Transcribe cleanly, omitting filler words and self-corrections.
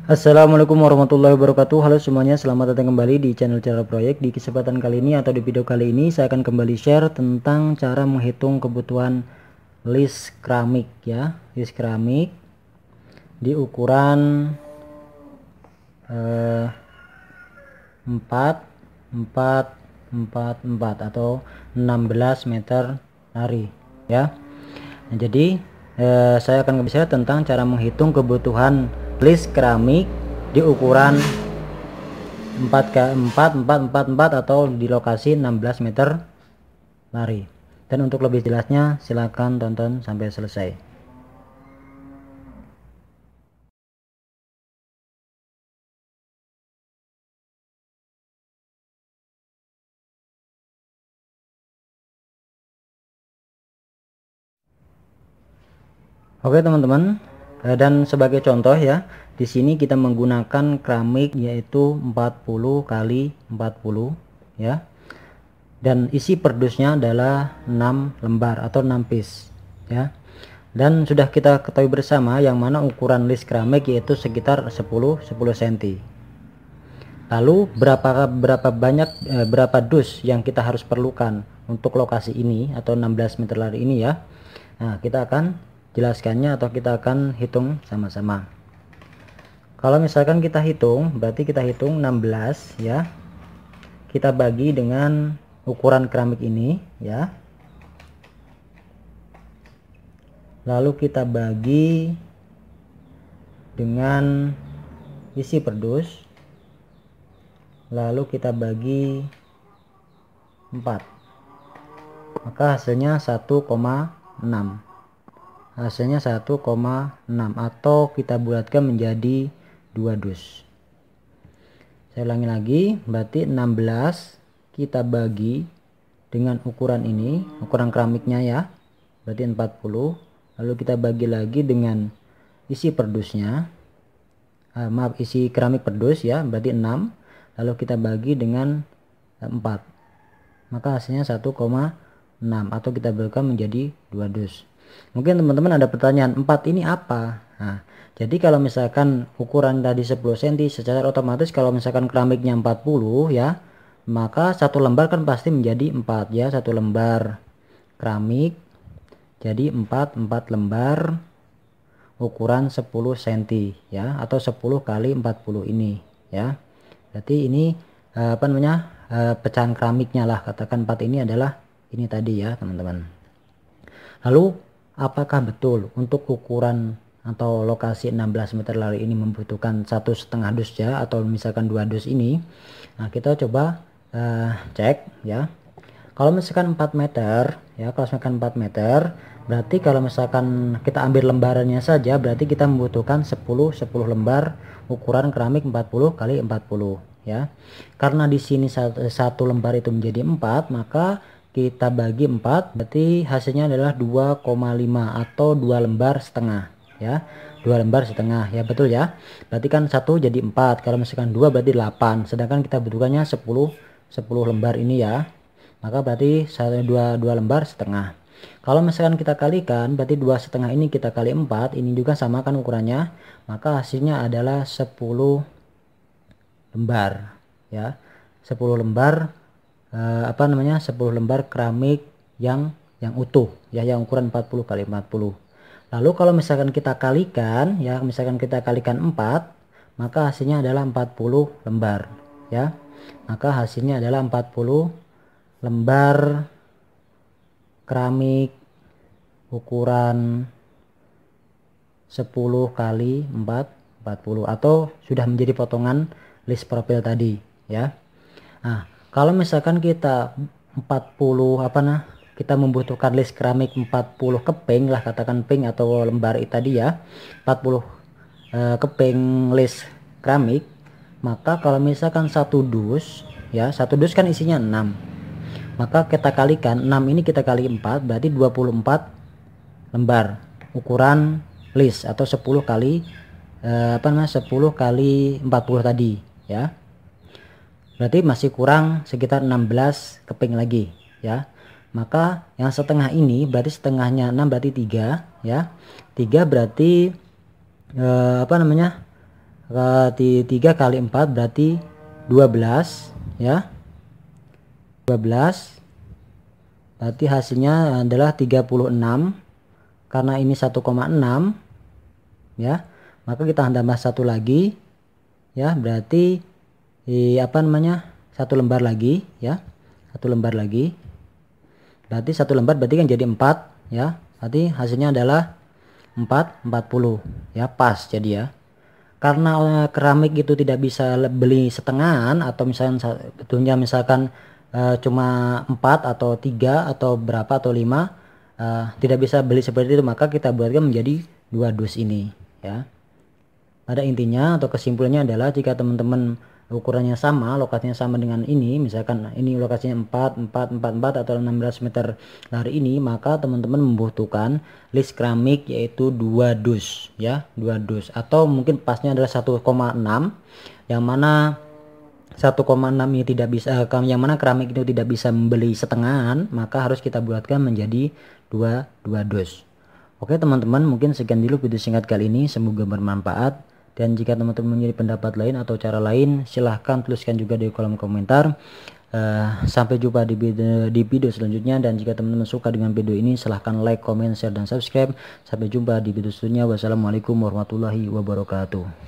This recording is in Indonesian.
Assalamualaikum warahmatullahi wabarakatuh. Halo semuanya, selamat datang kembali di channel Cara Proyek. Di kesempatan kali ini atau di video kali ini saya akan kembali share tentang cara menghitung kebutuhan list keramik ya. List keramik di ukuran 4 4 4 4 atau 16 meter lari ya. Nah, jadi saya akan berbicara tentang cara menghitung kebutuhan list keramik di ukuran 4x4 atau di lokasi 16 meter lari. Dan untuk lebih jelasnya silakan tonton sampai selesai. Oke teman-teman, dan sebagai contoh ya, di sini kita menggunakan keramik yaitu 40 kali 40 ya. Dan isi perdusnya adalah 6 lembar atau 6 piece ya. Dan sudah kita ketahui bersama yang mana ukuran list keramik yaitu sekitar 10 cm. Lalu berapa dus yang kita harus perlukan untuk lokasi ini atau 16 meter lari ini ya. Nah, kita akan jelaskannya atau kita akan hitung sama-sama. Kalau misalkan kita hitung, berarti kita hitung 16 ya. Kita bagi dengan ukuran keramik ini ya. Lalu kita bagi dengan isi perdus. Lalu kita bagi 4. Maka hasilnya 1,6. Hasilnya 1,6 atau kita bulatkan menjadi 2 dus. Saya ulangi lagi, berarti 16 kita bagi dengan ukuran ini, ukuran keramiknya ya, berarti 40. Lalu kita bagi lagi dengan isi perdusnya, isi keramik perdus ya, berarti 6. Lalu kita bagi dengan 4, maka hasilnya 1,6 atau kita bulatkan menjadi 2 dus. Mungkin teman-teman ada pertanyaan, 4 ini apa? Nah, jadi kalau misalkan ukuran tadi 10 cm, secara otomatis kalau misalkan keramiknya 40 ya, maka satu lembar kan pasti menjadi 4 ya. Satu lembar keramik jadi 4 lembar ukuran 10 cm ya, atau 10 kali 40 ini ya. Berarti ini pecahan keramiknya lah, katakan 4 ini adalah ini tadi ya teman-teman. Lalu apakah betul untuk ukuran atau lokasi 16 meter lari ini membutuhkan 1,5 dus ya, atau misalkan 2 dus ini? Nah, kita coba cek ya. Kalau misalkan 4 meter ya, kalau misalkan 4 meter, berarti kalau misalkan kita ambil lembarannya saja, berarti kita membutuhkan 10 lembar ukuran keramik 40 kali 40 ya. Karena di sini satu lembar itu menjadi 4, maka kita bagi 4, berarti hasilnya adalah 2,5 atau 2 lembar setengah ya. 2 lembar setengah ya, betul ya. Berarti kan 1 jadi 4, kalau misalkan 2 berarti 8, sedangkan kita butuhkannya 10 lembar ini ya. Maka berarti 2 lembar setengah. Kalau misalkan kita kalikan, berarti 2,5 ini kita kali 4, ini juga sama kan ukurannya, maka hasilnya adalah 10 lembar ya. 10 lembar 10 lembar keramik yang utuh ya, yang ukuran 40 kali 40. Lalu kalau misalkan kita kalikan ya, misalkan kita kalikan 4, maka hasilnya adalah 40 lembar ya. Maka hasilnya adalah 40 lembar keramik ukuran 10 kali 40 atau sudah menjadi potongan list profil tadi ya. Nah, kalau misalkan kita 40 kita membutuhkan list keramik 40 keping lah, katakan ping atau lembar tadi ya, 40 keping list keramik, maka kalau misalkan satu dus ya, satu dus kan isinya 6, maka kita kalikan 6 ini kita kali 4, berarti 24 lembar ukuran list atau 10 kali 10 kali 40 tadi ya. Berarti masih kurang sekitar 16 keping lagi ya. Maka yang setengah ini berarti setengahnya 6 berarti 3 ya. 3 berarti 3 kali 4 berarti 12 ya, 12 berarti hasilnya adalah 36. Karena ini 1,6 ya, maka kita tambah satu lagi ya, berarti apa namanya, satu lembar lagi ya, satu lembar lagi, berarti satu lembar berarti kan jadi 4 ya, berarti hasilnya adalah 40 ya, pas jadi ya. Karena keramik itu tidak bisa beli setengahan atau misalnya betulnya misalkan cuma 4 atau 3 atau berapa atau 5, tidak bisa beli seperti itu, maka kita buatkan menjadi 2 dus ini ya. Pada intinya atau kesimpulannya adalah jika teman-teman ukurannya sama, lokasinya sama dengan ini, misalkan ini lokasinya 4 atau 16 meter dari ini, maka teman-teman membutuhkan list keramik yaitu 2 dus ya, 2 dus, atau mungkin pasnya adalah 1,6, yang mana 1,6 ini tidak bisa, yang mana keramik itu tidak bisa membeli setengahan, maka harus kita buatkan menjadi 2 dus. Oke teman-teman, mungkin sekian dulu video singkat kali ini, semoga bermanfaat. Dan jika teman-teman memiliki pendapat lain atau cara lain, silahkan tuliskan juga di kolom komentar. Sampai jumpa di video selanjutnya. Dan jika teman-teman suka dengan video ini, silahkan like, comment, share, dan subscribe. Sampai jumpa di video selanjutnya. Wassalamualaikum warahmatullahi wabarakatuh.